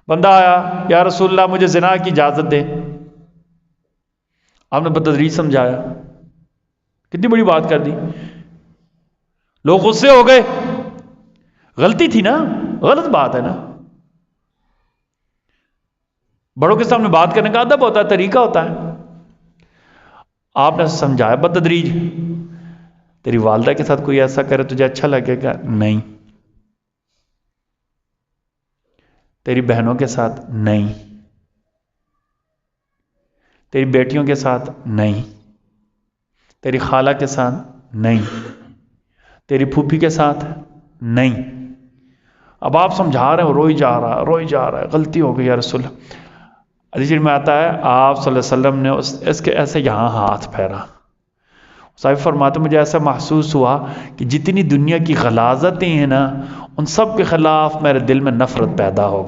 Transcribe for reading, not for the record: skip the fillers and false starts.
بندہ آیا، یا رسول اللہ مجھے زنا کی اجازت دے. آپ نے بتدریج سمجھایا. کتنی بڑی بات کر دی. لوگ غصے ہو گئے. غلطی تھی نا، غلط بات ہے نا. بڑوں کے سامنے بات کرنے کا ادب ہوتا ہے، طریقہ ہوتا ہے. آپ نے سمجھایا بتدریج. تیری والدہ کے ساتھ کوئی ایسا کرے تجھے اچھا لگے گا؟ نہیں. تیری بہنوں کے ساتھ؟ نہیں. تیری بیٹیوں کے ساتھ؟ نہیں. تیری خالہ کے ساتھ؟ نہیں. تیری پھوپھی کے ساتھ؟ نہیں. اب آپ سمجھا رہے ہیں، روئی جا رہا ہے، غلطی ہو گئی یا رسول اللہ. حدیث میں آتا ہے آپ صلی اللہ علیہ وسلم نے اس کے ایسے یہاں ہاتھ پھیرا. صاحب فرماتے مجھے ایسا محسوس ہوا کہ جتنی دنیا کی غلاظتیں ہیں نا، ان سب کے خلاف میرے دل میں نفرت پیدا ہو